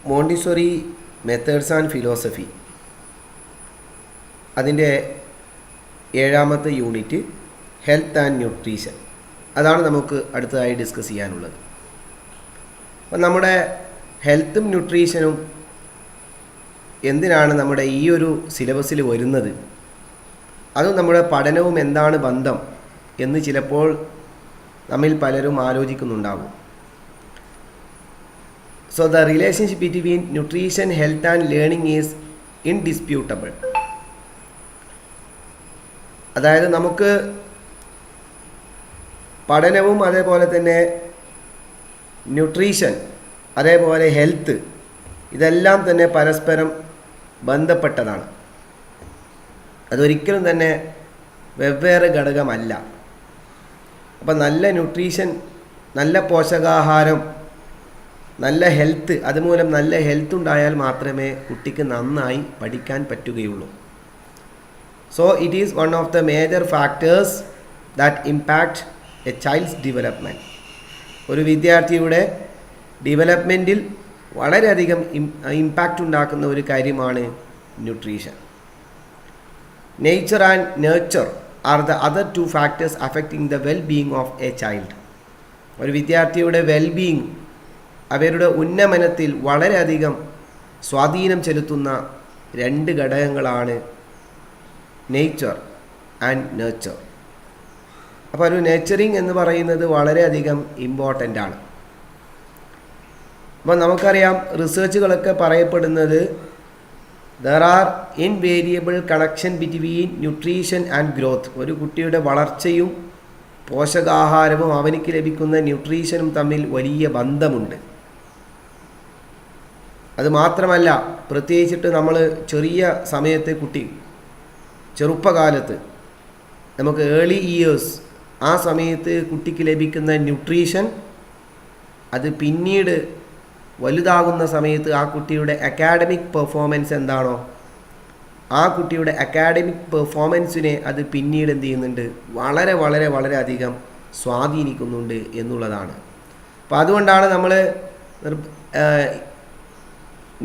Montessori methods and philosophy അതിൻ്റെ 7ാമത്തെ unit health and nutrition. അതാണ് നമുക്ക് അടുത്തതായി ഡിസ്കസ് ചെയ്യാനുള്ളത്. അപ്പം നമ്മുടെ ഹെൽത്തും ന്യൂട്രീഷനും എന്തിനാണ് നമ്മുടെ ഈ ഒരു സിലബസിൽ വരുന്നത്, അതും നമ്മുടെ പഠനവും എന്താണ് ബന്ധം എന്ന് ചിലപ്പോൾ നമ്മിൽ പലരും ആലോചിക്കുന്നുണ്ടാവും. So the relationship between nutrition, health and learning is indisputable. അതായത് നമുക്ക് പഠനവും അതേപോലെ തന്നെ ന്യൂട്രീഷൻ അതേപോലെ ഹെൽത്ത് ഇതെല്ലാം തന്നെ പരസ്പരം ബന്ധപ്പെട്ടതാണ്. അതൊരിക്കലും തന്നെ വെവ്വേറെ ഘടകമല്ല. അപ്പം നല്ല ന്യൂട്രീഷൻ, നല്ല പോഷകാഹാരം, നല്ല ഹെൽത്ത്, അതുമൂലം നല്ല ഹെൽത്ത് ഉണ്ടായാൽ മാത്രമേ കുട്ടിക്ക് നന്നായി പഠിക്കാൻ പറ്റുകയുള്ളൂ. So it is one of the major factors that impact A child's development. ഒരു വിദ്യാർത്ഥിയുടെ ഡെവലപ്മെൻറ്റിൽ വളരെയധികം ഇമ്പാക്റ്റ് ഉണ്ടാക്കുന്ന ഒരു കാര്യമാണ് nutrition. Nature and nurture are the other 2 factors affecting the well being of a child. ഒരു വിദ്യാർത്ഥിയുടെ വെൽ ബീയിങ്, അവരുടെ ഉന്നമനത്തിൽ വളരെയധികം സ്വാധീനം ചെലുത്തുന്ന 2 ഘടകങ്ങളാണ് നേച്ചർ ആൻഡ് നേർച്ചർ. അപ്പോൾ ഒരു നേച്ചറിങ് എന്ന് പറയുന്നത് വളരെയധികം ഇമ്പോർട്ടൻ്റ് ആണ്. അപ്പോൾ നമുക്കറിയാം, റിസർച്ചുകളൊക്കെ പറയപ്പെടുന്നത് there are invariable connection between nutrition and growth. ഒരു കുട്ടിയുടെ വളർച്ചയും പോഷകാഹാരവും അവനിക്ക് ലഭിക്കുന്ന ന്യൂട്രീഷനും തമ്മിൽ വലിയ ബന്ധമുണ്ട്. അതുമാത്രമല്ല, പ്രത്യേകിച്ചിട്ട് നമ്മൾ ചെറിയ സമയത്തെ കുട്ടി, ചെറുപ്പകാലത്ത്, നമുക്ക് ഏർലി ഇയേഴ്സ്, ആ സമയത്ത് കുട്ടിക്ക് ലഭിക്കുന്ന ന്യൂട്രീഷൻ അത് പിന്നീട് വലുതാകുന്ന സമയത്ത് ആ കുട്ടിയുടെ അക്കാഡമിക് പെർഫോമൻസ് എന്താണോ, ആ കുട്ടിയുടെ അക്കാഡമിക് പെർഫോമൻസിനെ അത് പിന്നീട് എന്ത് ചെയ്യുന്നുണ്ട്, വളരെ വളരെ വളരെ അധികം സ്വാധീനിക്കുന്നുണ്ട് എന്നുള്ളതാണ്. അപ്പോൾ അതുകൊണ്ടാണ് നമ്മൾ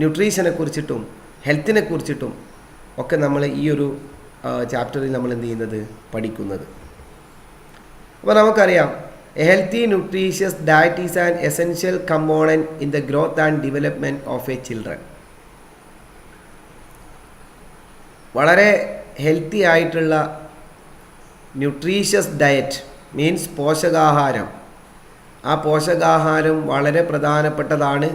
ന്യൂട്രീഷനെ കുറിച്ചിട്ടും ഹെൽത്തിനെ കുറിച്ചിട്ടും ഒക്കെ നമ്മൾ ഈ ഒരു ചാപ്റ്ററിൽ നമ്മൾ എന്ത് ചെയ്യുന്നത്, പഠിക്കുന്നത്. അപ്പോൾ നമുക്കറിയാം, A healthy nutritious diet is an essential component in the growth and development of A children. വളരെ ഹെൽത്തി ആയിട്ടുള്ള ന്യൂട്രീഷ്യസ് ഡയറ്റ് മീൻസ് പോഷകാഹാരം, ആ പോഷകാഹാരം വളരെ പ്രധാനപ്പെട്ടതാണ്.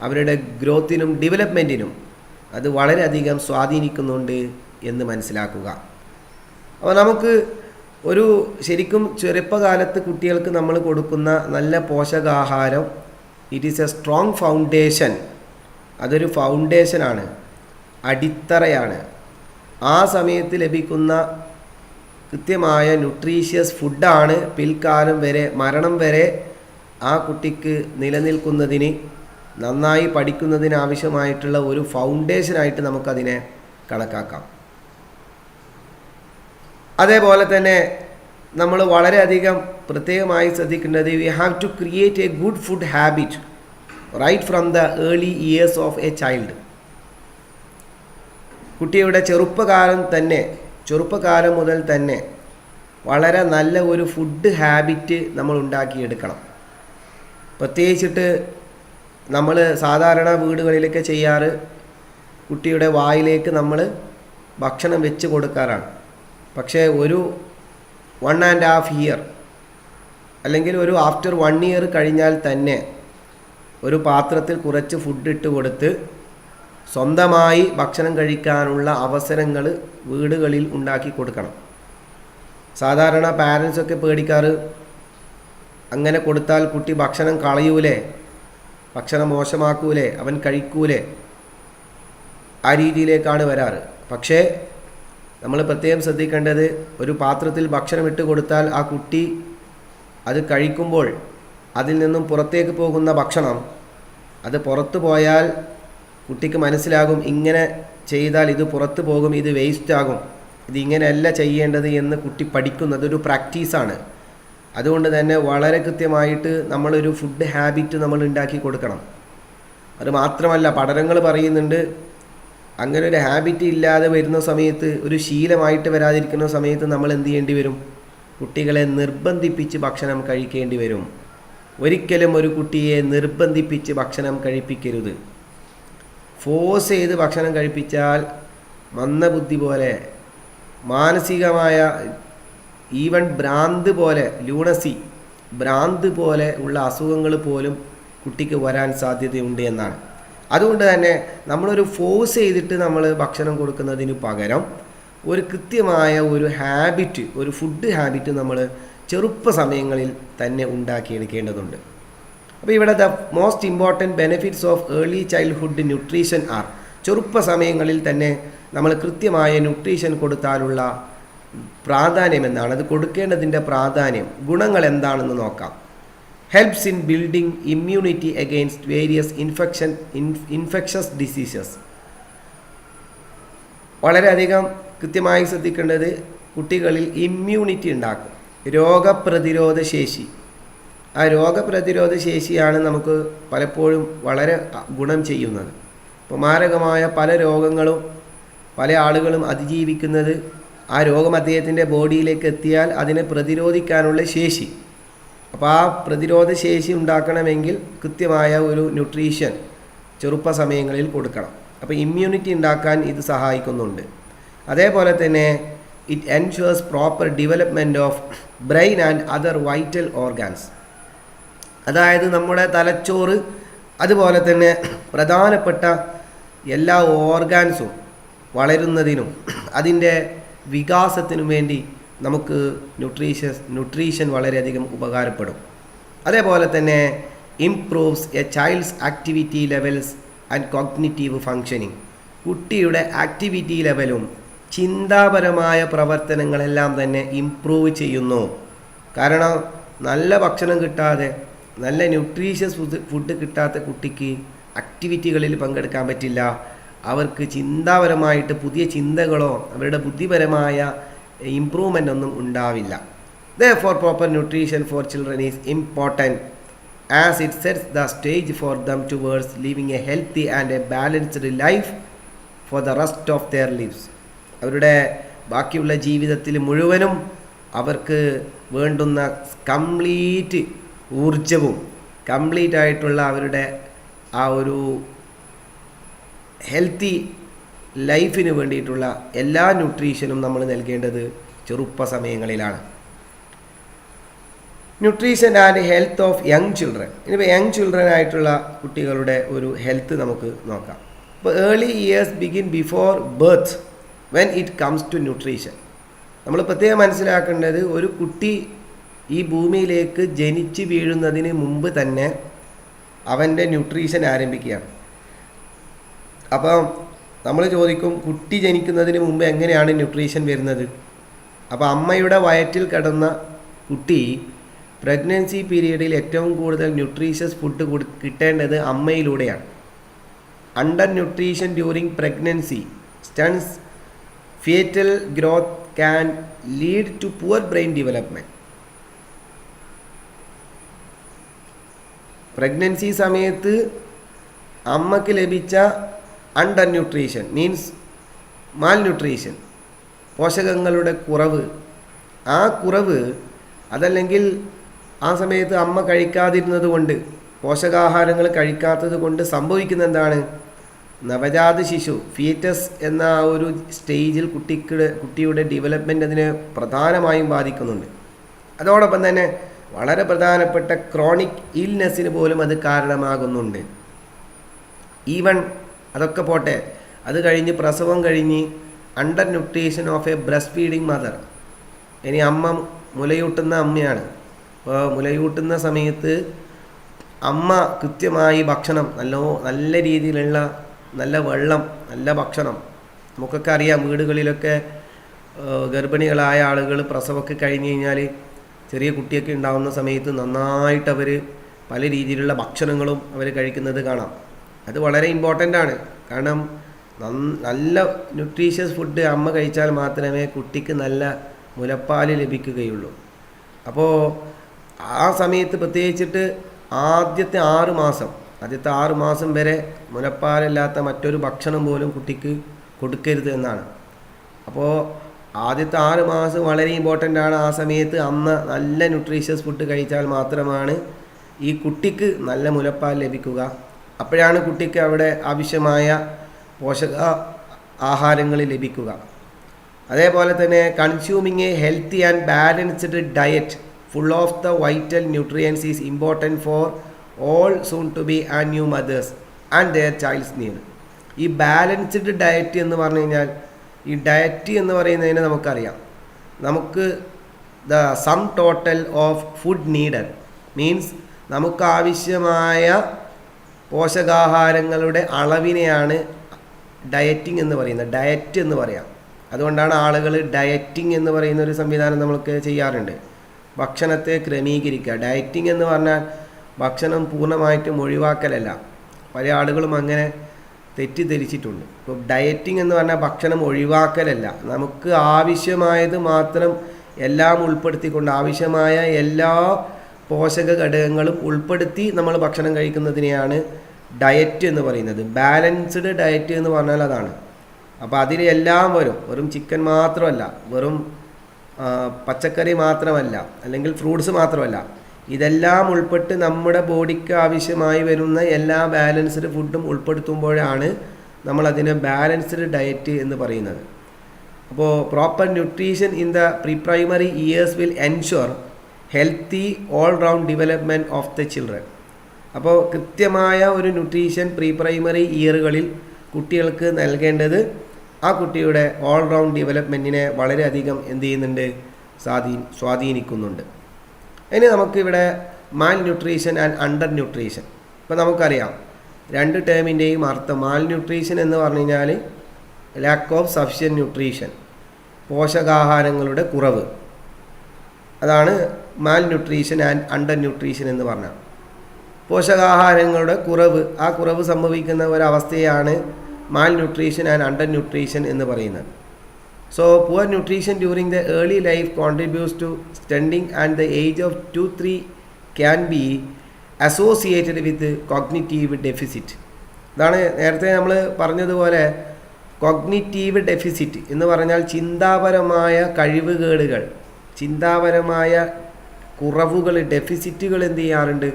അവരുടെ ഗ്രോത്തിനും ഡെവലപ്മെൻറ്റിനും അത് വളരെയധികം സ്വാധീനിക്കുന്നുണ്ട് എന്ന് മനസ്സിലാക്കുക. അപ്പോൾ നമുക്ക് ഒരു ശരിക്കും ചെറുപ്പകാലത്ത് കുട്ടികൾക്ക് നമ്മൾ കൊടുക്കുന്ന നല്ല പോഷകാഹാരം, it is A strong foundation. അതൊരു ഫൗണ്ടേഷനാണ്, അടിത്തറയാണ്. ആ സമയത്ത് ലഭിക്കുന്ന കൃത്യമായ ന്യൂട്രീഷ്യസ് ഫുഡാണ് പിൽക്കാലം വരെ, മരണം വരെ ആ കുട്ടിക്ക് നിലനിൽക്കുന്നതിന്, നന്നായി പഠിക്കുന്നതിന് ആവശ്യമായിട്ടുള്ള ഒരു ഫൗണ്ടേഷനായിട്ട് നമുക്കതിനെ കണക്കാക്കാം. അതേപോലെ തന്നെ നമ്മൾ വളരെയധികം പ്രത്യേകമായി ശ്രദ്ധിക്കേണ്ടത്, we have to create a good food habit right from the early years of a child. കുട്ടിയുടെ ചെറുപ്പകാലം മുതൽ തന്നെ വളരെ നല്ല ഒരു ഫുഡ് ഹാബിറ്റ് നമ്മൾ ഉണ്ടാക്കിയെടുക്കണം. പ്രത്യേകിച്ചിട്ട് നമ്മൾ സാധാരണ വീടുകളിലൊക്കെ ചെയ്യാറ്, കുട്ടിയുടെ വായിലേക്ക് നമ്മൾ ഭക്ഷണം വെച്ച് കൊടുക്കാറാണ്. പക്ഷേ ഒരു 1.5 ഇയർ അല്ലെങ്കിൽ ഒരു ആഫ്റ്റർ 1 ഇയർ കഴിഞ്ഞാൽ തന്നെ ഒരു പാത്രത്തിൽ കുറച്ച് ഫുഡ് ഇട്ട് കൊടുത്ത് സ്വന്തമായി ഭക്ഷണം കഴിക്കാനുള്ള അവസരങ്ങൾ വീടുകളിൽ ഉണ്ടാക്കി കൊടുക്കണം. സാധാരണ പാരൻസൊക്കെ പേടിക്കാറ്, അങ്ങനെ കൊടുത്താൽ കുട്ടി ഭക്ഷണം കളയൂലേ, ഭക്ഷണം മോശമാക്കൂലേ, അവൻ കഴിക്കൂലേ, ആ രീതിയിലേക്കാണ് വരാറ്. പക്ഷേ നമ്മൾ പ്രത്യേകം ശ്രദ്ധിക്കേണ്ടത്, ഒരു പാത്രത്തിൽ ഭക്ഷണം ഇട്ട് കൊടുത്താൽ ആ കുട്ടി അത് കഴിക്കുമ്പോൾ അതിൽ നിന്നും പുറത്തേക്ക് പോകുന്ന ഭക്ഷണം, അത് പുറത്തു പോയാൽ കുട്ടിക്ക് മനസ്സിലാകും, ഇങ്ങനെ ചെയ്താൽ ഇത് പുറത്തു പോകും, ഇത് വേസ്റ്റ് ആകും, ഇതിങ്ങനെയല്ല ചെയ്യേണ്ടത് എന്ന് കുട്ടി പഠിക്കുന്നത് ഒരു പ്രാക്ടീസാണ്. അതുകൊണ്ട് തന്നെ വളരെ കൃത്യമായിട്ട് നമ്മളൊരു ഫുഡ് ഹാബിറ്റ് നമ്മൾ ഉണ്ടാക്കി കൊടുക്കണം. അത് മാത്രമല്ല, പഠനങ്ങൾ പറയുന്നുണ്ട്, അങ്ങനെ ഒരു ഹാബിറ്റ് ഇല്ലാതെ വരുന്ന സമയത്ത്, ഒരു ശീലമായിട്ട് വരാതിരിക്കുന്ന സമയത്ത് നമ്മൾ എന്ത് ചെയ്യേണ്ടി വരും? കുട്ടികളെ നിർബന്ധിപ്പിച്ച് ഭക്ഷണം കഴിക്കേണ്ടി വരും. ഒരിക്കലും ഒരു കുട്ടിയെ നിർബന്ധിപ്പിച്ച് ഭക്ഷണം കഴിപ്പിക്കരുത്. ഫോഴ്സ് ചെയ്ത് ഭക്ഷണം കഴിപ്പിച്ചാൽ മന്ദബുദ്ധി പോലെ, മാനസികമായ ഈവൻ ഭ്രാന്ത് പോലെ, ലൂണസി ഭ്രാന്ത് പോലെ ഉള്ള അസുഖങ്ങൾ പോലും കുട്ടിക്ക് വരാൻ സാധ്യതയുണ്ട് എന്നാണ്. അതുകൊണ്ട് തന്നെ നമ്മളൊരു ഫോഴ്സ് ചെയ്തിട്ട് നമ്മൾ ഭക്ഷണം കൊടുക്കുന്നതിന് പകരം ഒരു കൃത്യമായ ഒരു ഹാബിറ്റ്, ഒരു ഫുഡ് ഹാബിറ്റ് നമ്മൾ ചെറുപ്പ സമയങ്ങളിൽ തന്നെ ഉണ്ടാക്കിയെടുക്കേണ്ടതുണ്ട്. അപ്പോൾ ഇവിടെ the most important benefits of early childhood nutrition are, ചെറുപ്പ സമയങ്ങളിൽ തന്നെ നമ്മൾ കൃത്യമായ ന്യൂട്രീഷൻ കൊടുത്താലുള്ള പ്രാധാന്യം എന്താണ്, അത് കൊടുക്കേണ്ടതിൻ്റെ പ്രാധാന്യം, ഗുണങ്ങൾ എന്താണെന്ന് നോക്കാം. Helps in building immunity against various infectious diseases. വളരെയധികം കൃത്യമായി ശ്രദ്ധിക്കേണ്ടത്, കുട്ടികളിൽ ഇമ്മ്യൂണിറ്റി ഉണ്ടാക്കും, രോഗപ്രതിരോധ ശേഷി. ആ രോഗപ്രതിരോധ ശേഷിയാണ് നമുക്ക് പലപ്പോഴും വളരെ ഗുണം ചെയ്യുന്നത്. ഇപ്പോൾ മാരകമായ പല രോഗങ്ങളും പല ആളുകളും അതിജീവിക്കുന്നത് ആ രോഗം അദ്ദേഹത്തിൻ്റെ ബോഡിയിലേക്ക് എത്തിയാൽ അതിനെ പ്രതിരോധിക്കാനുള്ള ശേഷി. അപ്പോൾ ആ പ്രതിരോധ ശേഷി ഉണ്ടാക്കണമെങ്കിൽ കൃത്യമായ ഒരു ന്യൂട്രീഷൻ ചെറുപ്പ സമയങ്ങളിൽ കൊടുക്കണം. അപ്പോൾ ഇമ്മ്യൂണിറ്റി ഉണ്ടാക്കാൻ ഇത് സഹായിക്കുന്നുണ്ട്. അതേപോലെ തന്നെ it ensures proper development of brain and other vital organs. അതായത് നമ്മുടെ തലച്ചോറ്, അതുപോലെ തന്നെ പ്രധാനപ്പെട്ട എല്ലാ ഓർഗാൻസും വളരുന്നതിനും അതിൻ്റെ വികാസത്തിനും വേണ്ടി നമുക്ക് ന്യൂട്രീഷൻ വളരെയധികം ഉപകാരപ്പെടും. അതേപോലെ തന്നെ improves A child's activity levels and cognitive functioning. കുട്ടിയുടെ ആക്ടിവിറ്റി ലെവലും ചിന്താപരമായ പ്രവർത്തനങ്ങളെല്ലാം തന്നെ ഇംപ്രൂവ് ചെയ്യുന്നു. കാരണം നല്ല ഭക്ഷണം കിട്ടാതെ, നല്ല ന്യൂട്രീഷ്യസ് ഫുഡ് കിട്ടാത്ത കുട്ടിക്ക് ആക്ടിവിറ്റികളിൽ പങ്കെടുക്കാൻ പറ്റില്ല. അവർക്ക് ചിന്താപരമായിട്ട് പുതിയ ചിന്തകളോ അവരുടെ ബുദ്ധിപരമായ ഇംപ്രൂവ്മെൻ്റ് ഒന്നും ഉണ്ടാവില്ല. Therefore, proper nutrition for children is important as it sets the stage for them towards living a healthy and a balanced life for the rest of their lives. അവരുടെ ബാക്കിയുള്ള ജീവിതത്തിൽ മുഴുവനും അവർക്ക് വേണ്ടുന്ന കംപ്ലീറ്റ് ഊർജവും കംപ്ലീറ്റ് ആയിട്ടുള്ള അവരുടെ ആ ഒരു ഹെൽത്തി ലൈഫിന് വേണ്ടിയിട്ടുള്ള എല്ലാ ന്യൂട്രീഷനും നമ്മൾ നൽകേണ്ടത് ചെറുപ്പ സമയങ്ങളിലാണ്. Nutrition and health of young children. ഇനിയിപ്പോൾ യങ് ചിൽഡ്രൻ ആയിട്ടുള്ള കുട്ടികളുടെ ഒരു ഹെൽത്ത് നമുക്ക് നോക്കാം. ഇപ്പോൾ early years begin before birth when it comes to nutrition. നമ്മൾ പ്രത്യേകം മനസ്സിലാക്കേണ്ടത്, ഒരു കുട്ടി ഈ ഭൂമിയിലേക്ക് ജനിച്ച് വീഴുന്നതിന് മുമ്പ് തന്നെ അവൻ്റെ ന്യൂട്രീഷൻ ആരംഭിക്കുകയാണ്. അപ്പം നമ്മൾ ചോദിക്കും, കുട്ടി ജനിക്കുന്നതിന് മുമ്പ് എങ്ങനെയാണ് ന്യൂട്രീഷൻ വരുന്നത്? അപ്പോൾ അമ്മയുടെ വയറ്റിൽ കിടന്ന കുട്ടി പ്രഗ്നൻസി പീരീഡിൽ ഏറ്റവും കൂടുതൽ ന്യൂട്രീഷ്യസ് ഫുഡ് കിട്ടേണ്ടത് അമ്മയിലൂടെയാണ്. Undernutrition during pregnancy stunts foetal growth can lead to poor brain development. Pregnancy സമയത്ത് അമ്മയ്ക്ക് ലഭിച്ച undernutrition means malnutrition, പോഷകങ്ങളുടെ കുറവ്, ആ കുറവ് അതല്ലെങ്കിൽ ആ സമയത്ത് അമ്മ കഴിക്കാതിരുന്നത് കൊണ്ട്, പോഷകാഹാരങ്ങൾ കഴിക്കാത്തത് കൊണ്ട് സംഭവിക്കുന്ന എന്താണ്, നവജാത ശിശു ഫീറ്റസ് എന്ന ആ ഒരു സ്റ്റേജിൽ കുട്ടിയുടെ ഡെവലപ്മെൻറ്റ് അതിനെ പ്രധാനമായും ബാധിക്കുന്നുണ്ട്. അതോടൊപ്പം തന്നെ വളരെ പ്രധാനപ്പെട്ട ക്രോണിക് ഇൽനെസ്സിന് പോലും അത് കാരണമാകുന്നുണ്ട്. ഈവൻ അതൊക്കെ പോട്ടെ, അത് കഴിഞ്ഞ് പ്രസവം കഴിഞ്ഞ് under nutrition of A breast feeding mother. ഇനി അമ്മ മുലയൂട്ടുന്ന അമ്മയാണ്. അപ്പോൾ മുലയൂട്ടുന്ന സമയത്ത് അമ്മ കൃത്യമായി ഭക്ഷണം, നല്ല രീതിയിലുള്ള നല്ല വെള്ളം, നല്ല ഭക്ഷണം, നമുക്കൊക്കെ അറിയാം, വീടുകളിലൊക്കെ ഗർഭിണികളായ ആളുകൾ പ്രസവമൊക്കെ കഴിഞ്ഞ് കഴിഞ്ഞാൽ ചെറിയ കുട്ടിയൊക്കെ ഉണ്ടാകുന്ന സമയത്ത് നന്നായിട്ട് അവർ പല രീതിയിലുള്ള ഭക്ഷണങ്ങളും അവർ കഴിക്കുന്നത് കാണാം. അത് വളരെ ഇമ്പോർട്ടൻ്റ് ആണ്. കാരണം നല്ല ന്യൂട്രീഷ്യസ് ഫുഡ് അമ്മ കഴിച്ചാൽ മാത്രമേ കുട്ടിക്ക് നല്ല മുലപ്പാൽ ലഭിക്കുകയുള്ളൂ. അപ്പോൾ ആ സമയത്ത് പ്രത്യേകിച്ചിട്ട് ആദ്യത്തെ 6 മാസം ആദ്യത്തെ 6 മാസം വരെ മുലപ്പാലില്ലാത്ത മറ്റൊരു ഭക്ഷണം പോലും കുട്ടിക്ക് കൊടുക്കരുത് എന്നാണ്. അപ്പോൾ ആദ്യത്തെ 6 മാസം വളരെ ഇമ്പോർട്ടൻ്റ് ആണ്. ആ സമയത്ത് അമ്മ നല്ല ന്യൂട്രീഷ്യസ് ഫുഡ് കഴിച്ചാൽ മാത്രമാണ് ഈ കുട്ടിക്ക് നല്ല മുലപ്പാൽ ലഭിക്കുക. അപ്പോഴാണ് കുട്ടിക്ക് അവിടെ ആവശ്യമായ പോഷക ആഹാരങ്ങൾ ലഭിക്കുക. അതേപോലെ തന്നെ consuming a healthy and balanced diet full of the vital nutrients is important for all soon to be and new mothers and their child's need. ഈ ബാലൻസ്ഡ് ഡയറ്റ് എന്ന് പറഞ്ഞു കഴിഞ്ഞാൽ, ഈ ഡയറ്റ് എന്ന് പറയുന്നതിന് നമുക്കറിയാം, നമുക്ക് the sum total of food needed means നമുക്ക് ആവശ്യമായ പോഷകാഹാരങ്ങളുടെ അളവിനെയാണ് ഡയറ്റിംഗ് എന്ന് പറയുന്നത്, ഡയറ്റ് എന്ന് പറയാം. അതുകൊണ്ടാണ് ആളുകൾ ഡയറ്റിംഗ് എന്ന് പറയുന്ന ഒരു സംവിധാനം നമുക്ക് ചെയ്യാറുണ്ട്. ഭക്ഷണത്തെ ക്രമീകരിക്കുക. ഡയറ്റിംഗ് എന്ന് പറഞ്ഞാൽ ഭക്ഷണം പൂർണ്ണമായിട്ടും ഒഴിവാക്കലല്ല. പല ആളുകളും അങ്ങനെ തെറ്റിദ്ധരിച്ചിട്ടുണ്ട്. ഇപ്പോൾ ഡയറ്റിംഗ് എന്ന് പറഞ്ഞാൽ ഭക്ഷണം ഒഴിവാക്കലല്ല, നമുക്ക് ആവശ്യമായത് മാത്രം എല്ലാം ഉൾപ്പെടുത്തിക്കൊണ്ട് ആവശ്യമായ എല്ലാ പോഷക ഘടകങ്ങളും ഉൾപ്പെടുത്തി നമ്മൾ ഭക്ഷണം കഴിക്കുന്നതിനെയാണ് ഡയറ്റ് എന്ന് പറയുന്നത്. ബാലൻസ്ഡ് ഡയറ്റ് എന്ന് പറഞ്ഞാൽ അതാണ്. അപ്പോൾ അതിൽ എല്ലാം വരും. വെറും ചിക്കൻ മാത്രമല്ല, വെറും പച്ചക്കറി മാത്രമല്ല, അല്ലെങ്കിൽ ഫ്രൂട്ട്സ് മാത്രമല്ല, ഇതെല്ലാം ഉൾപ്പെട്ട് നമ്മുടെ ബോഡിക്ക് ആവശ്യമായി വരുന്ന എല്ലാ ബാലൻസ്ഡ് ഫുഡും ഉൾപ്പെടുത്തുമ്പോഴാണ് നമ്മളതിനെ ബാലൻസ്ഡ് ഡയറ്റ് എന്ന് പറയുന്നത്. അപ്പോൾ proper nutrition in the pre primary years will ensure healthy all round development of the children. അപ്പോൾ കൃത്യമായ ഒരു ന്യൂട്രീഷൻ പ്രീ പ്രൈമറി ഇയറുകളിൽ കുട്ടികൾക്ക് നൽകേണ്ടത് ആ കുട്ടിയുടെ ഓൾ റൗണ്ട് ഡെവലപ്മെൻറ്റിനെ വളരെയധികം എന്ത് ചെയ്യുന്നുണ്ട്, സ്വാധീനിക്കുന്നുണ്ട്. ഇനി നമുക്കിവിടെ മാൽ ന്യൂട്രീഷൻ ആൻഡ് അണ്ടർ ന്യൂട്രീഷൻ. ഇപ്പോൾ നമുക്കറിയാം 2 ടേമിൻ്റെയും അർത്ഥം. മാൽ ന്യൂട്രീഷൻ എന്ന് പറഞ്ഞു കഴിഞ്ഞാൽ ലാക്ക് ഓഫ് സഫിഷ്യൻ ന്യൂട്രീഷൻ, പോഷകാഹാരങ്ങളുടെ കുറവ്. അതാണ് malnutrition and undernutrition എന്ന് പറഞ്ഞാൽ. പോഷകാഹാരങ്ങളുടെ കുറവ്, ആ കുറവ് സംഭവിക്കുന്ന ഒരവസ്ഥയാണ് malnutrition and undernutrition എന്ന് പറയുന്നത്. So poor nutrition during the early life contributes to stunting and the age of 2-3 can be associated with cognitive deficit. ഇതാണ് നേരത്തെ നമ്മൾ പറഞ്ഞതുപോലെ കോഗ്നിറ്റീവ് ഡെഫിസിറ്റ് എന്ന് പറഞ്ഞാൽ ചിന്താപരമായ കഴിവുകേടുകൾ, ചിന്താപരമായ കുറവുകൾ, ഡെഫിസിറ്റുകൾ എന്ത് ചെയ്യാറുണ്ട്,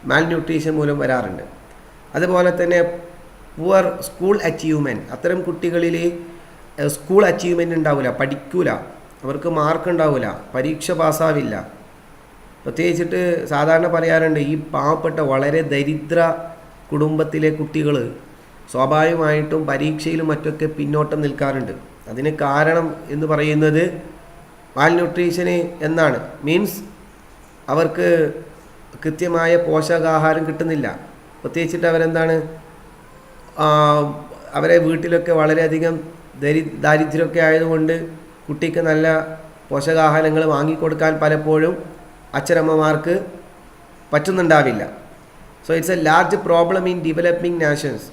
മാൽ ന്യൂട്രീഷൻ മൂലം വരാറുണ്ട്. അതുപോലെ തന്നെ പുവർ സ്കൂൾ അച്ചീവ്മെൻറ്റ്, അത്തരം കുട്ടികളിൽ സ്കൂൾ അച്ചീവ്മെൻറ്റ് ഉണ്ടാവില്ല, പഠിക്കൂല, അവർക്ക് മാർക്ക് ഉണ്ടാവില്ല, പരീക്ഷ പാസ്സാവില്ല. പ്രത്യേകിച്ചിട്ട് സാധാരണ പറയാറുണ്ട്, ഈ പാവപ്പെട്ട വളരെ ദരിദ്ര കുടുംബത്തിലെ കുട്ടികൾ സ്വാഭാവികമായിട്ടും പരീക്ഷയിലും മറ്റൊക്കെ പിന്നോട്ടം നിൽക്കാറുണ്ട്. അതിന് കാരണം എന്ന് പറയുന്നത് മാൽ ന്യൂട്രീഷന് എന്നാണ്. മീൻസ് അവർക്ക് കൃത്യമായ പോഷകാഹാരം കിട്ടുന്നില്ല. പ്രത്യേകിച്ചിട്ട് അവരെന്താണ്, അവരെ വീട്ടിലൊക്കെ വളരെയധികം ദാരിദ്ര്യമൊക്കെ ആയതുകൊണ്ട് കുട്ടിക്ക് നല്ല പോഷകാഹാരങ്ങൾ വാങ്ങിക്കൊടുക്കാൻ പലപ്പോഴും അച്ഛനമ്മമാർക്ക് പറ്റുന്നുണ്ടാവില്ല. So it's a large problem in developing nations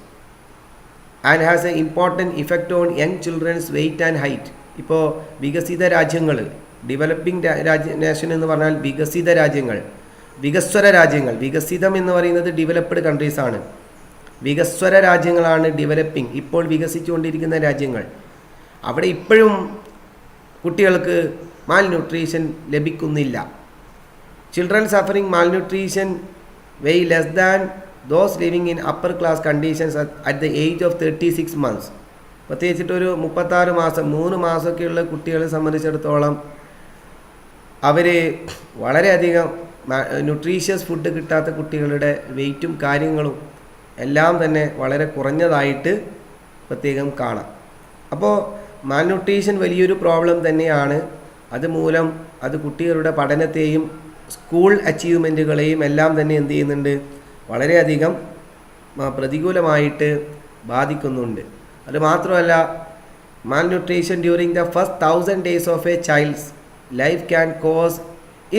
and has a important effect on young children's weight and height. ഇപ്പോൾ വികസിത രാജ്യങ്ങൾ, ഡെവലപ്പിംഗ് നാഷൻ എന്ന് പറഞ്ഞാൽ വികസിത രാജ്യങ്ങൾ, വികസ്വര രാജ്യങ്ങൾ. വികസിതം എന്ന് പറയുന്നത് ഡെവലപ്ഡ് കൺട്രീസാണ്. വികസ്വര രാജ്യങ്ങളാണ് ഡെവലപ്പിംഗ്, ഇപ്പോൾ വികസിച്ചുകൊണ്ടിരിക്കുന്ന രാജ്യങ്ങൾ. അവിടെ ഇപ്പോഴും കുട്ടികൾക്ക് മാൽ ന്യൂട്രീഷൻ ലഭിക്കുന്നില്ല. Children suffering malnutrition weigh less than those living in upper class conditions at the age of 36 months. പ്രത്യേകിച്ചിട്ട് ഒരു 36 മാസം 3 മാസമൊക്കെയുള്ള കുട്ടികളെ സംബന്ധിച്ചിടത്തോളം അവർ വളരെയധികം ന്യൂട്രീഷ്യസ് ഫുഡ് കിട്ടാത്ത കുട്ടികളുടെ വെയ്റ്റും കാര്യങ്ങളും എല്ലാം തന്നെ വളരെ കുറഞ്ഞതായിട്ട് പ്രത്യേകം കാണാം. അപ്പോൾ മാൽ ന്യൂട്രീഷൻ വലിയൊരു പ്രോബ്ലം തന്നെയാണ്. അതുമൂലം അത് കുട്ടികളുടെ പഠനത്തെയും സ്കൂൾ അച്ചീവ്മെൻറ്റുകളെയും എല്ലാം തന്നെ എന്ത് ചെയ്യുന്നുണ്ട്, വളരെയധികം പ്രതികൂലമായിട്ട് ബാധിക്കുന്നുണ്ട്. അത് മാത്രമല്ല, malnutrition during the first 1000 days of a child's life can cause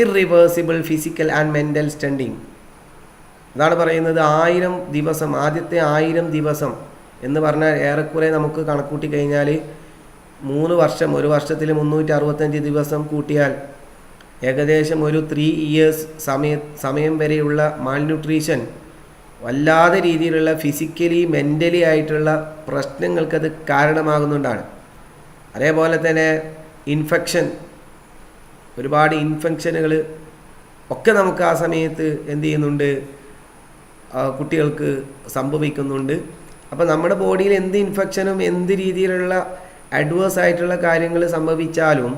irreversible physical and mental stunting. അതാണ് പറയുന്നത് 1000 ദിവസം, ആദ്യത്തെ 1000 ദിവസം എന്ന് പറഞ്ഞാൽ ഏറെക്കുറെ നമുക്ക് കണക്കൂട്ടി കഴിഞ്ഞാൽ 3 വർഷം, ഒരു വർഷത്തിൽ 365 ദിവസം കൂട്ടിയാൽ ഏകദേശം ഒരു 3 years സമയം വരെയുള്ള മാൽ ന്യൂട്രീഷൻ വല്ലാതെ രീതിയിലുള്ള ഫിസിക്കലി മെൻ്റലി ആയിട്ടുള്ള പ്രശ്നങ്ങൾക്കത് കാരണമാകുന്നുണ്ടാണ്. അതേപോലെ തന്നെ ഇൻഫെക്ഷൻ, ഒരുപാട് ഇൻഫെക്ഷനുകൾ ഒക്കെ നമുക്ക് ആ സമയത്ത് എന്ത് ചെയ്യുന്നുണ്ട്, കുട്ടികൾക്ക് സംഭവിക്കുന്നുണ്ട്. അപ്പോൾ നമ്മുടെ ബോഡിയിൽ എന്ത് ഇൻഫെക്ഷനും എന്ത് രീതിയിലുള്ള അഡ്വേഴ്സ് ആയിട്ടുള്ള കാര്യങ്ങൾ സംഭവിച്ചാലും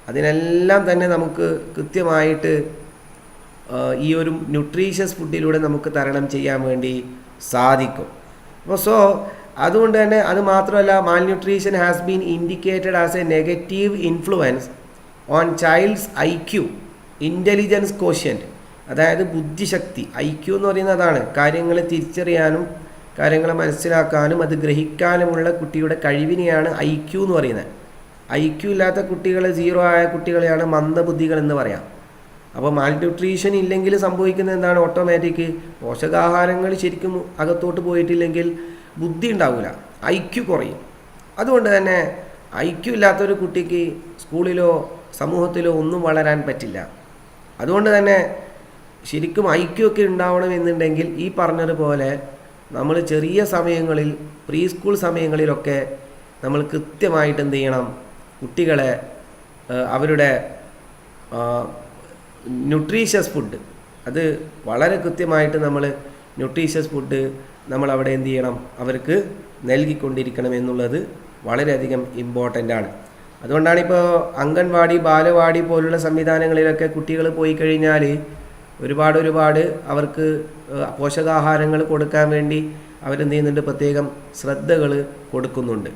അതിനെല്ലാം തന്നെ നമുക്ക് കൃത്യമായിട്ട് ഈ ഒരു ന്യൂട്രീഷ്യസ് ഫുഡിലൂടെ നമുക്ക് തരണം ചെയ്യാൻ വേണ്ടി സാധിക്കും. അപ്പോൾ അതുകൊണ്ട് തന്നെ അത് മാത്രമല്ല, malnutrition has been indicated as A negative influence on child's IQ, intelligence quotient, അതായത് ബുദ്ധിശക്തി. IQ എന്ന് പറയുന്നത് അതാണ്, കാര്യങ്ങളെ തിരിച്ചറിയാനും കാര്യങ്ങളെ മനസ്സിലാക്കാനും അത് ഗ്രഹിക്കാനുമുള്ള കുട്ടിയുടെ കഴിവിനെയാണ് IQ എന്ന് പറയുന്നത്. IQ ഇല്ലാത്ത കുട്ടികളെ, 0 ആയ കുട്ടികളെയാണ് മന്ദബുദ്ധികൾ എന്ന് പറയാം. അപ്പോൾ മാൽന്യൂട്രീഷൻ ഇല്ലെങ്കിൽ സംഭവിക്കുന്നത് എന്താണ്? ഓട്ടോമാറ്റിക് പോഷകാഹാരങ്ങൾ ശരിക്കും അകത്തോട്ട് പോയിട്ടില്ലെങ്കിൽ ബുദ്ധി ഉണ്ടാവില്ല, IQ കുറയും. അതുകൊണ്ട് തന്നെ IQ ഇല്ലാത്തൊരു കുട്ടിക്ക് സ്കൂളിലോ സമൂഹത്തിലോ ഒന്നും വളരാൻ പറ്റില്ല. അതുകൊണ്ട് തന്നെ ശരിക്കും IQ ഒക്കെ ഉണ്ടാവണമെന്നുണ്ടെങ്കിൽ ഈ പറഞ്ഞതുപോലെ നമ്മൾ ചെറിയ സമയങ്ങളിൽ, പ്രീ സ്കൂൾ സമയങ്ങളിലൊക്കെ നമ്മൾ കൃത്യമായിട്ട് എന്ത് ചെയ്യണം, കുട്ടികളെ അവരുടെ ന്യൂട്രീഷ്യസ് ഫുഡ്, അത് വളരെ കൃത്യമായിട്ട് നമ്മൾ ന്യൂട്രീഷ്യസ് ഫുഡ് നമ്മൾ അവിടെ എന്ത് ചെയ്യണം, അവർക്ക് നൽകിക്കൊണ്ടിരിക്കണം എന്നുള്ളത് വളരെയധികം ഇമ്പോർട്ടൻ്റ് ആണ്. അതുകൊണ്ടാണിപ്പോൾ അംഗൻവാടി, ബാലവാടി പോലുള്ള സംവിധാനങ്ങളിലൊക്കെ കുട്ടികൾ പോയി കഴിഞ്ഞാൽ ഒരുപാട് അവർക്ക് പോഷകാഹാരങ്ങൾ കൊടുക്കാൻ വേണ്ടി അവരെന്ത് ചെയ്യുന്നുണ്ട്, പ്രത്യേകം ശ്രദ്ധകൾ കൊടുക്കുന്നുണ്ട്.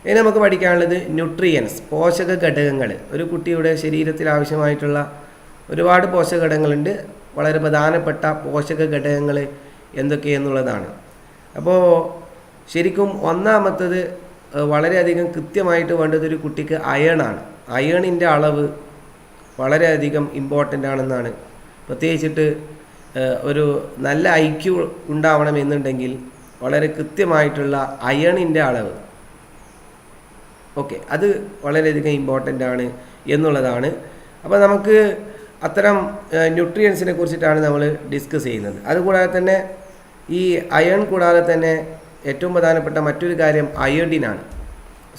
ഇനി നമുക്ക് പഠിക്കാനുള്ളത് ന്യൂട്രിയൻസ്, പോഷക ഘടകങ്ങൾ. ഒരു കുട്ടിയുടെ ശരീരത്തിൽ ആവശ്യമായിട്ടുള്ള ഒരുപാട് പോഷക ഘടകങ്ങളുണ്ട്. വളരെ പ്രധാനപ്പെട്ട പോഷക ഘടകങ്ങൾ എന്തൊക്കെയെന്നുള്ളതാണ്. അപ്പോൾ ശരിക്കും ഒന്നാമത്തത് വളരെയധികം കൃത്യമായിട്ട് വേണ്ടത് ഒരു കുട്ടിക്ക് അയണാണ്. അയണിൻ്റെ അളവ് വളരെയധികം ഇമ്പോർട്ടൻ്റ് ആണെന്നാണ്. പ്രത്യേകിച്ചിട്ട് ഒരു നല്ല IQ ഉണ്ടാവണമെന്നുണ്ടെങ്കിൽ വളരെ കൃത്യമായിട്ടുള്ള അയണിൻ്റെ അളവ്, ഓക്കെ, അത് വളരെയധികം ഇമ്പോർട്ടൻ്റ് ആണ് എന്നുള്ളതാണ്. അപ്പോൾ നമുക്ക് അത്തരം ന്യൂട്രിയൻസിനെ കുറിച്ചിട്ടാണ് നമ്മൾ ഡിസ്കസ് ചെയ്യുന്നത്. അതുകൂടാതെ തന്നെ ഈ അയൺ കൂടാതെ തന്നെ ഏറ്റവും പ്രധാനപ്പെട്ട മറ്റൊരു കാര്യം അയോഡിനാണ്.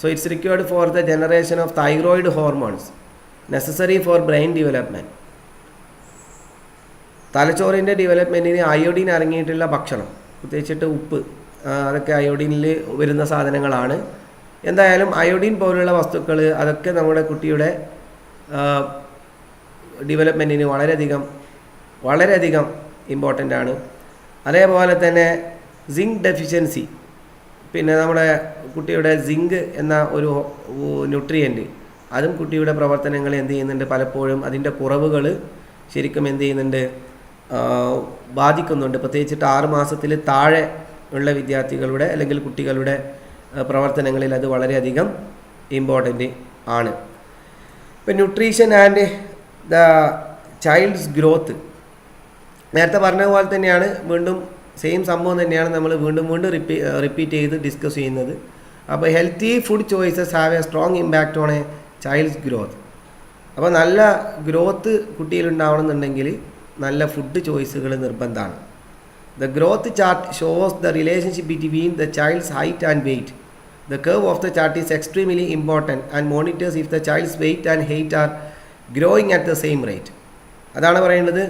So it's required for the generation of thyroid hormones necessary for brain development. തലച്ചോറിൻ്റെ ഡെവലപ്മെൻറ്റിന് അയോഡിൻ അടങ്ങിയിട്ടുള്ള ഭക്ഷണം, പ്രത്യേകിച്ചിട്ട് ഉപ്പ്, അതൊക്കെ അയോഡിനിൽ വരുന്ന സാധനങ്ങളാണ്. എന്തായാലും അയോഡിൻ പോലുള്ള വസ്തുക്കൾ അതൊക്കെ നമ്മുടെ കുട്ടിയുടെ ഡെവലപ്മെൻറ്റിന് വളരെയധികം ഇമ്പോർട്ടൻ്റ് ആണ്. അതേപോലെ തന്നെ സിങ്ക് ഡെഫിഷ്യൻസി, പിന്നെ നമ്മുടെ കുട്ടിയുടെ സിങ്ക് എന്ന ഒരു ന്യൂട്രിയൻറ്റ്, അതും കുട്ടിയുടെ പ്രവർത്തനങ്ങൾ എന്ത് ചെയ്യുന്നുണ്ട്, പലപ്പോഴും അതിൻ്റെ കുറവുകൾ ശരിക്കും എന്ത് ചെയ്യുന്നുണ്ട്, ബാധിക്കുന്നുണ്ട്. പ്രത്യേകിച്ചിട്ട് 6 മാസത്തിൽ താഴെ ഉള്ള വിദ്യാർത്ഥികളുടെ അല്ലെങ്കിൽ കുട്ടികളുടെ പ്രവർത്തനങ്ങളിൽ അത് വളരെയധികം ഇമ്പോർട്ടൻ്റ് ആണ്. ഇപ്പം nutrition and the child's growth, നേരത്തെ പറഞ്ഞ പോലെ തന്നെയാണ്, വീണ്ടും സെയിം സംഭവം തന്നെയാണ് നമ്മൾ വീണ്ടും റിപ്പീറ്റ് ചെയ്ത് ഡിസ്കസ് ചെയ്യുന്നത്. അപ്പോൾ healthy food choices have a strong impact on a child's growth. അപ്പോൾ നല്ല ഗ്രോത്ത് കുട്ടിയിലുണ്ടാവണമെന്നുണ്ടെങ്കിൽ നല്ല ഫുഡ് ചോയ്സുകൾ നിർബന്ധമാണ്. The growth chart shows the relationship between the child's height and weight. The curve of the chart is extremely important and monitors if the child's weight and height are growing at the same rate. അതാണ് പറയുന്നത്,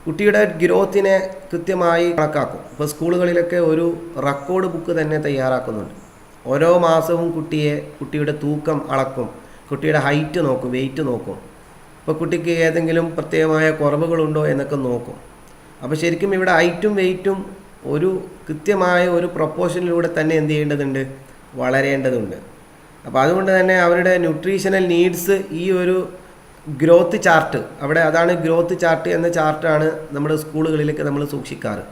കുട്ടിയുടെ ഗ്രോത്തിനെ കൃത്യമായി കണക്കാക്കും. ഇപ്പോൾ സ്കൂളുകളിലൊക്കെ ഒരു record book തന്നെ തയ്യാറാക്കുന്നുണ്ട്. ഓരോ മാസവും കുട്ടിയുടെ തൂക്കം അളക്കും, കുട്ടിയുടെ ഹൈറ്റ് നോക്കും, വെയിറ്റ് നോക്കും. ഇപ്പോൾ കുട്ടിക്ക് ഏതെങ്കിലും പ്രത്യേകമായ കുറവുകളുണ്ടോ എന്നൊക്കെ നോക്കും. അപ്പോൾ ശരിക്കും ഇവിടെ ഹൈറ്റും വെയിറ്റും ഒരു കൃത്യമായ ഒരു പ്രൊപ്പോർഷനിലൂടെ തന്നെ എന്ത് ചെയ്യേണ്ടതുണ്ട്, വളരേണ്ടതുണ്ട്. അപ്പോൾ അതുകൊണ്ട് തന്നെ അവരുടെ ന്യൂട്രീഷണൽ നീഡ്സ് ഈ ഒരു ഗ്രോത്ത് ചാർട്ട്, അവിടെ അതാണ് ഗ്രോത്ത് ചാർട്ട് എന്ന ചാർട്ടാണ് നമ്മുടെ സ്കൂളുകളിലേക്ക് നമ്മൾ സൂക്ഷിക്കാറ്.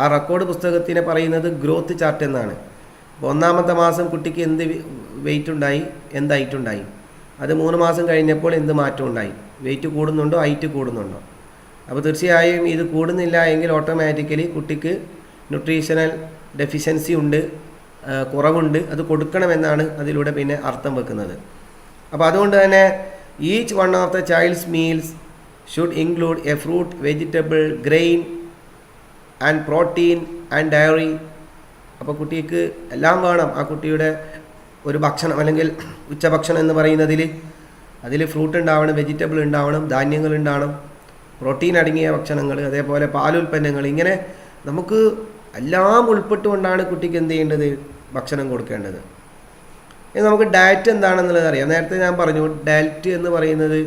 ആ റെക്കോർഡ് പുസ്തകത്തിനെ പറയുന്നത് ഗ്രോത്ത് ചാർട്ട് എന്നാണ്. അപ്പോൾ ഒന്നാമത്തെ മാസം കുട്ടിക്ക് എന്ത് വെയിറ്റ് ഉണ്ടായി, എന്ത് ഹൈറ്റ് ഉണ്ടായി, അത് 3 മാസം കഴിഞ്ഞപ്പോൾ എന്ത് മാറ്റം ഉണ്ടായി, വെയിറ്റ് കൂടുന്നുണ്ടോ ഹൈറ്റ് കൂടുന്നുണ്ടോ. അപ്പോൾ തീർച്ചയായും ഇത് കൂടുന്നില്ല എങ്കിൽ ഓട്ടോമാറ്റിക്കലി കുട്ടിക്ക് ന്യൂട്രീഷണൽ ഡെഫിഷ്യൻസി ഉണ്ട്, കുറവുണ്ട്, അത് കൊടുക്കണമെന്നാണ് അതിലൂടെ പിന്നെ അർത്ഥം വെക്കുന്നത്. അപ്പോൾ അതുകൊണ്ട് തന്നെ each one of the child's meals should include a fruit, vegetable, grain and protein and dairy. അപ്പോൾ കുട്ടിക്ക് എല്ലാം വേണം. ആ കുട്ടിയുടെ ഒരു ഭക്ഷണം അല്ലെങ്കിൽ ഉച്ചഭക്ഷണം എന്ന് പറയുന്നതിൽ അതിൽ ഫ്രൂട്ട് ഉണ്ടാവണം, വെജിറ്റബിൾ ഉണ്ടാവണം, ധാന്യങ്ങൾ ഉണ്ടാവണം, പ്രോട്ടീൻ അടങ്ങിയ ഭക്ഷണങ്ങൾ, അതേപോലെ പാലുൽപ്പന്നങ്ങൾ, ഇങ്ങനെ നമുക്ക് എല്ലാം ഉൾപ്പെട്ടുകൊണ്ടാണ് കുട്ടിക്ക് എന്ത് ചെയ്യേണ്ടത്, ഭക്ഷണം കൊടുക്കേണ്ടത്. ഇനി നമുക്ക് ഡയറ്റ് എന്താണെന്നുള്ളത് അറിയാം. നേരത്തെ ഞാൻ പറഞ്ഞു, ഡയറ്റ് എന്ന് പറയുന്നത്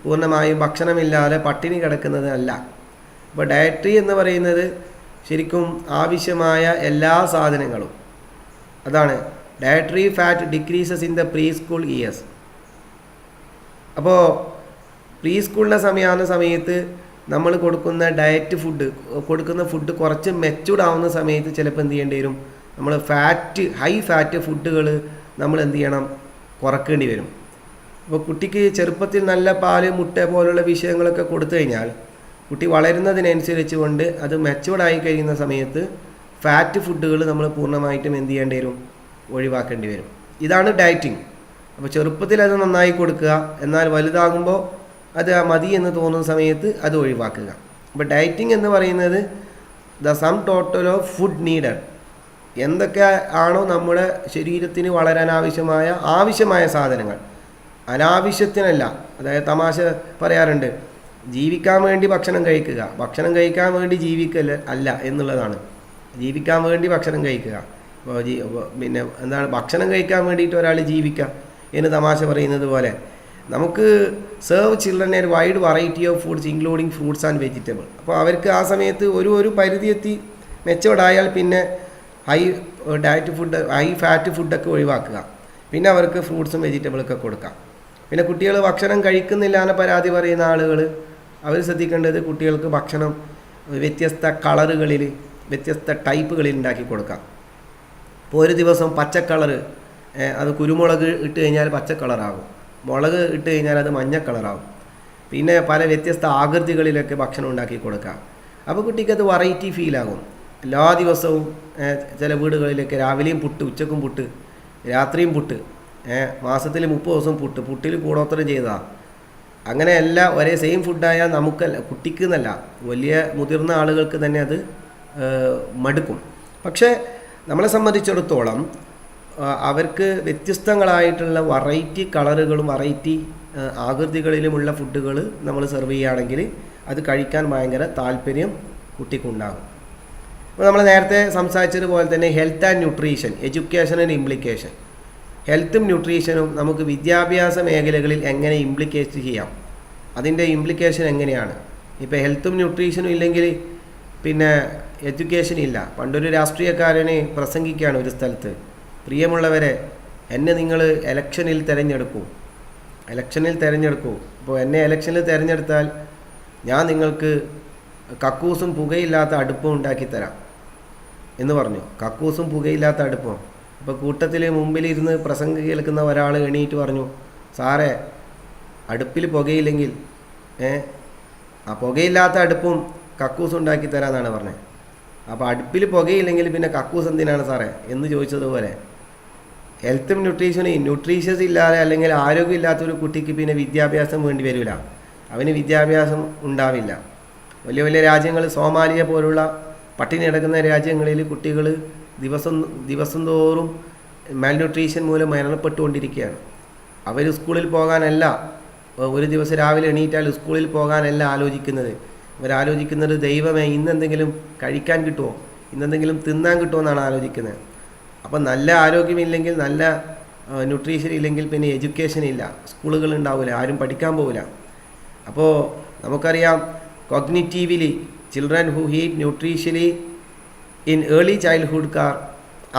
പൂർണ്ണമായും ഭക്ഷണമില്ലാതെ പട്ടിണി കിടക്കുന്നത് അല്ല. അപ്പോൾ ഡയറ്ററി എന്ന് പറയുന്നത് ശരിക്കും ആവശ്യമായ എല്ലാ സാധനങ്ങളും, അതാണ് dietary fat decreases in the pre school years. അപ്പോൾ പ്രീ സ്കൂളിൻ്റെ സമയത്ത് നമ്മൾ കൊടുക്കുന്ന ഡയറ്റ് കൊടുക്കുന്ന ഫുഡ് കുറച്ച് മെച്ചൂർഡ് ആവുന്ന സമയത്ത് ചിലപ്പോൾ എന്ത് ചെയ്യേണ്ടി വരും, നമ്മൾ ഹൈ ഫാറ്റ് ഫുഡുകൾ നമ്മൾ എന്ത് ചെയ്യണം, കുറക്കേണ്ടി വരും. അപ്പോൾ കുട്ടിക്ക് ചെറുപ്പത്തിൽ നല്ല പാല്, മുട്ട പോലുള്ള വിഷയങ്ങളൊക്കെ കൊടുത്തു കഴിഞ്ഞാൽ കുട്ടി വളരുന്നതിനനുസരിച്ച് കൊണ്ട് അത് മെച്ചൂർഡായി കഴിയുന്ന സമയത്ത് ഫാറ്റ് ഫുഡുകൾ നമ്മൾ പൂർണ്ണമായിട്ടും എന്ത് ചെയ്യേണ്ടി വരും, ഒഴിവാക്കേണ്ടി വരും. ഇതാണ് ഡയറ്റിങ്. അപ്പോൾ ചെറുപ്പത്തിൽ അത് നന്നായി കൊടുക്കുക, എന്നാൽ വലുതാകുമ്പോൾ അത് മതി എന്ന് തോന്നുന്ന സമയത്ത് അത് ഒഴിവാക്കുക. അപ്പോൾ ഡയറ്റിംഗ് എന്ന് പറയുന്നത് the sum total of food needed, എന്തൊക്കെ ആണോ നമ്മുടെ ശരീരത്തിന് വളരാൻ ആവശ്യമായ സാധനങ്ങൾ, അനാവശ്യത്തിനല്ല. അതായത് തമാശ പറയാറുണ്ട്, ജീവിക്കാൻ വേണ്ടി ഭക്ഷണം കഴിക്കുക, ഭക്ഷണം കഴിക്കാൻ വേണ്ടി ജീവിക്കല്ല അല്ല എന്നുള്ളതാണ്. ജീവിക്കാൻ വേണ്ടി ഭക്ഷണം കഴിക്കുക. അപ്പോൾ പിന്നെ എന്താണ്, ഭക്ഷണം കഴിക്കാൻ വേണ്ടിയിട്ട് ഒരാൾ ജീവിക്കുക എന്ന് തമാശ പറയുന്നത് പോലെ നമുക്ക് serve children A wide variety of foods including fruits and vegetable. അപ്പോൾ അവർക്ക് ആ സമയത്ത് ഒരു പരിധി എത്തി മെച്ചോർഡായാൽ പിന്നെ ഹൈ ഫാറ്റ് ഫുഡൊക്കെ ഒഴിവാക്കുക. പിന്നെ അവർക്ക് ഫ്രൂട്ട്സും വെജിറ്റബിളൊക്കെ കൊടുക്കാം. പിന്നെ കുട്ടികൾ ഭക്ഷണം കഴിക്കുന്നില്ല എന്ന് പരാതി പറയുന്ന ആളുകൾ, അവർ ശ്രദ്ധിക്കേണ്ടത് കുട്ടികൾക്ക് ഭക്ഷണം വ്യത്യസ്ത കളറുകളിൽ, വ്യത്യസ്ത ടൈപ്പുകളിൽ ഉണ്ടാക്കി കൊടുക്കാം. ഇപ്പോൾ ഒരു ദിവസം പച്ച കളറ്, അത് കുരുമുളക് ഇട്ട് കഴിഞ്ഞാൽ പച്ച കളറാകും, മുളക് ഇട്ട് കഴിഞ്ഞാൽ അത് മഞ്ഞ കളറാകും. പിന്നെ പല വ്യത്യസ്ത ആകൃതികളിലൊക്കെ ഭക്ഷണം ഉണ്ടാക്കി കൊടുക്കാം. അപ്പോൾ കുട്ടിക്കത് വെറൈറ്റി ഫീലാകും. എല്ലാ ദിവസവും ചില വീടുകളിലൊക്കെ രാവിലെയും പുട്ട്, ഉച്ചക്കും പുട്ട്, രാത്രിയും പുട്ട്, മാസത്തിൽ 30 ദിവസം പുട്ടിൽ കൂടോത്രം ചെയ്തതാണ്. അങ്ങനെയല്ല, ഒരേ സെയിം ഫുഡായാൽ നമുക്കല്ല, കുട്ടിക്ക് എന്നല്ല, വലിയ മുതിർന്ന ആളുകൾക്ക് തന്നെ അത് മടുക്കും. പക്ഷേ നമ്മളെ സംബന്ധിച്ചിടത്തോളം അവർക്ക് വ്യത്യസ്തങ്ങളായിട്ടുള്ള വെറൈറ്റി കളറുകളും വെറൈറ്റി ആകൃതികളിലുമുള്ള ഫുഡുകൾ നമ്മൾ സെർവ് ചെയ്യുകയാണെങ്കിൽ അത് കഴിക്കാൻ ഭയങ്കര താല്പര്യം കുട്ടിക്കുണ്ടാകും. അപ്പോൾ നമ്മൾ നേരത്തെ സംസാരിച്ചതുപോലെ തന്നെ health and nutrition, education and implication. ഹെൽത്തും ന്യൂട്രീഷനും നമുക്ക് വിദ്യാഭ്യാസ മേഖലകളിൽ എങ്ങനെ ഇംപ്ലിക്കേറ്റ് ചെയ്യാം, അതിൻ്റെ ഇംപ്ലിക്കേഷൻ എങ്ങനെയാണ്. ഇപ്പോൾ ഹെൽത്തും ന്യൂട്രീഷനും ഇല്ലെങ്കിൽ പിന്നെ എഡ്യൂക്കേഷൻ ഇല്ല. പണ്ടൊരു രാഷ്ട്രീയക്കാരനെ പ്രസംഗിക്കുകയാണ് ഒരു സ്ഥലത്ത്, പ്രിയമുള്ളവരെ, എന്നെ നിങ്ങൾ ഇലക്ഷനിൽ തിരഞ്ഞെടുക്കൂ. അപ്പോൾ എന്നെ ഇലക്ഷനിൽ തിരഞ്ഞെടുത്താൽ ഞാൻ നിങ്ങൾക്ക് കക്കൂസും പുകയില്ലാത്ത അടുപ്പും ഉണ്ടാക്കിത്തരാം എന്ന് പറഞ്ഞു. കക്കൂസും പുകയില്ലാത്ത അടുപ്പം. അപ്പോൾ കൂട്ടത്തിൽ മുമ്പിലിരുന്ന് പ്രസംഗം കേൾക്കുന്ന ഒരാൾ എണീറ്റ് പറഞ്ഞു, സാറേ, അടുപ്പിൽ പുകയില്ലെങ്കിൽ ആ പുകയില്ലാത്ത അടുപ്പും കക്കൂസ് ഉണ്ടാക്കി തരാമെന്നാണ് പറഞ്ഞത്. അപ്പോൾ അടുപ്പിൽ പുകയില്ലെങ്കിൽ പിന്നെ കക്കൂസ് എന്തിനാണ് സാറേ എന്ന് ചോദിച്ചതുപോലെ ഹെൽത്തും ന്യൂട്രീഷ്യസ് ഇല്ലാതെ അല്ലെങ്കിൽ ആരോഗ്യമില്ലാത്തൊരു കുട്ടിക്ക് പിന്നെ വിദ്യാഭ്യാസം വേണ്ടി വരില്ല, അവന് വിദ്യാഭ്യാസം ഉണ്ടാവില്ല. വലിയ വലിയ രാജ്യങ്ങൾ, സോമാലിയ പോലുള്ള പട്ടിണി കിടക്കുന്ന രാജ്യങ്ങളിൽ കുട്ടികൾ ദിവസം തോറും മാൽന്യൂട്രീഷൻ മൂലം മരണപ്പെട്ടുകൊണ്ടിരിക്കുകയാണ്. അവർ സ്കൂളിൽ പോകാനല്ല, ഒരു ദിവസം രാവിലെ എണീറ്റാൽ സ്കൂളിൽ പോകാനല്ല ആലോചിക്കുന്നത്. അവരാലോചിക്കുന്നത്, ദൈവമേ, ഇന്നെന്തെങ്കിലും കഴിക്കാൻ കിട്ടുമോ, ഇന്നെന്തെങ്കിലും തിന്നാൻ കിട്ടുമോ എന്നാണ് ആലോചിക്കുന്നത്. അപ്പം നല്ല ആരോഗ്യമില്ലെങ്കിൽ, നല്ല ന്യൂട്രീഷൻ ഇല്ലെങ്കിൽ പിന്നെ എഡ്യൂക്കേഷൻ ഇല്ല, സ്കൂളുകൾ ഉണ്ടാവില്ല, ആരും പഠിക്കാൻ പോവില്ല. അപ്പോൾ നമുക്കറിയാം, cognitively children who eat nutritiously in early childhood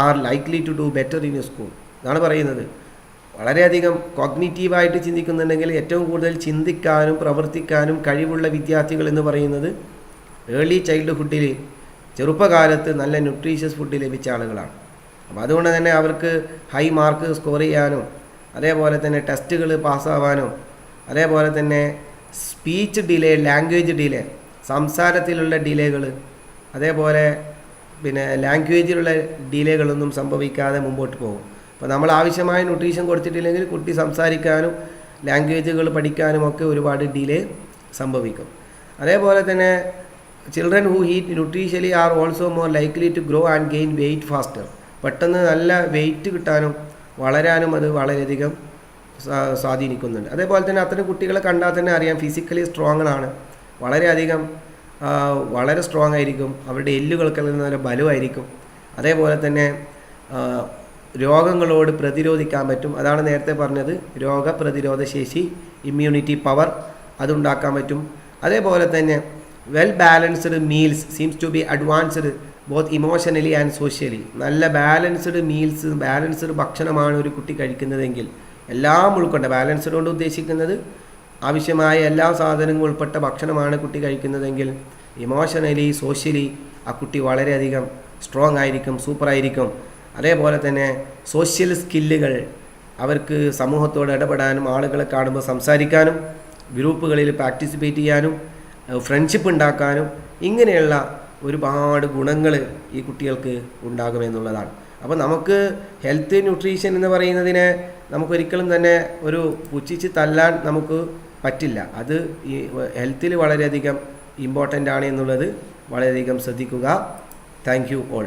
are likely to do better in school എന്നാണ് പറയുന്നത്. വളരെയധികം കോഗ്നിറ്റീവായിട്ട് ചിന്തിക്കുന്നുണ്ടെങ്കിൽ ഏറ്റവും കൂടുതൽ ചിന്തിക്കാനും പ്രവർത്തിക്കാനും കഴിവുള്ള വിദ്യാർത്ഥികൾ എന്ന് പറയുന്നത് ഏർലി ചൈൽഡ്ഹുഡിൽ, ചെറുപ്പകാലത്ത് നല്ല ന്യൂട്രീഷ്യസ് ഫുഡ് ലഭിച്ച ആളുകളാണ്. അപ്പോൾ അതുകൊണ്ട് തന്നെ അവർക്ക് ഹൈ മാർക്ക് സ്കോർ ചെയ്യാനും, അതേപോലെ തന്നെ ടെസ്റ്റുകൾ പാസ്സാവാനും, അതേപോലെ തന്നെ സ്പീച്ച് ഡിലേ, ലാംഗ്വേജ് ഡിലേ, സംസാരത്തിലുള്ള ഡിലേകൾ, അതേപോലെ പിന്നെ ലാംഗ്വേജിലുള്ള ഡിലേകളൊന്നും സംഭവിക്കാതെ മുമ്പോട്ട് പോകും. അപ്പോൾ നമ്മൾ ആവശ്യമായ ന്യൂട്രീഷൻ കൊടുത്തിട്ടില്ലെങ്കിൽ കുട്ടി സംസാരിക്കാനും ലാംഗ്വേജുകൾ പഠിക്കാനും ഒക്കെ ഒരുപാട് ഡിലേ സംഭവിക്കും. അതേപോലെ തന്നെ children who eat nutritiously are also more likely to grow and gain weight faster. പെട്ടെന്ന് നല്ല വെയിറ്റ് കിട്ടാനും വളരാനും അത് വളരെയധികം സ്വാധീനിക്കുന്നുണ്ട്. അതേപോലെ തന്നെ അത്തരം കുട്ടികളെ കണ്ടാൽ തന്നെ അറിയാം ഫിസിക്കലി സ്ട്രോങ് ആണ്, വളരെയധികം വളരെ സ്ട്രോങ് ആയിരിക്കും, അവരുടെ എല്ലുകൾക്കെല്ലാം നല്ല ബലമായിരിക്കും. അതേപോലെ തന്നെ രോഗങ്ങളോട് പ്രതിരോധിക്കാൻ പറ്റും. അതാണ് നേരത്തെ പറഞ്ഞത്, രോഗപ്രതിരോധ ശേഷി, ഇമ്മ്യൂണിറ്റി പവർ അതുണ്ടാക്കാൻ പറ്റും. അതേപോലെ തന്നെ well balanced meals seems to be advanced both emotionally and socially. നല്ല ബാലൻസ്ഡ് മീൽസ്, ബാലൻസ്ഡ് ഭക്ഷണമാണ് ഒരു കുട്ടി കഴിക്കുന്നതെങ്കിൽ, എല്ലാം ഉൾക്കൊണ്ട, ബാലൻസ്ഡ് കൊണ്ട് ഉദ്ദേശിക്കുന്നത് ആവശ്യമായ എല്ലാ സാധനങ്ങളും ഉൾപ്പെട്ട ഭക്ഷണമാണ് കുട്ടി കഴിക്കുന്നതെങ്കിൽ ഇമോഷണലി സോഷ്യലി ആ കുട്ടി വളരെയധികം സ്ട്രോങ് ആയിരിക്കും, സൂപ്പറായിരിക്കും. അതേപോലെ തന്നെ സോഷ്യൽ സ്കില്ലുകൾ, അവർക്ക് സമൂഹത്തോട് ഇടപെടാനും ആളുകളെ കാണുമ്പോൾ സംസാരിക്കാനും ഗ്രൂപ്പുകളിൽ പാർട്ടിസിപ്പേറ്റ് ചെയ്യാനും ഫ്രണ്ട്ഷിപ്പ് ഉണ്ടാക്കാനും ഇങ്ങനെയുള്ള ഒരുപാട് ഗുണങ്ങൾ ഈ കുട്ടികൾക്ക് ഉണ്ടാകുമെന്നുള്ളതാണ്. അപ്പോൾ നമുക്ക് ഹെൽത്ത് ന്യൂട്രീഷൻ എന്ന് പറയുന്നതിനെ നമുക്കൊരിക്കലും തന്നെ ഒരു പുച്ഛിച്ച് തല്ലാൻ നമുക്ക് പറ്റില്ല. അത് ഈ ഹെൽത്തിൽ വളരെയധികം ഇമ്പോർട്ടൻ്റ് ആണ് എന്നുള്ളത് വളരെയധികം ശ്രദ്ധിക്കുക. Thank you all.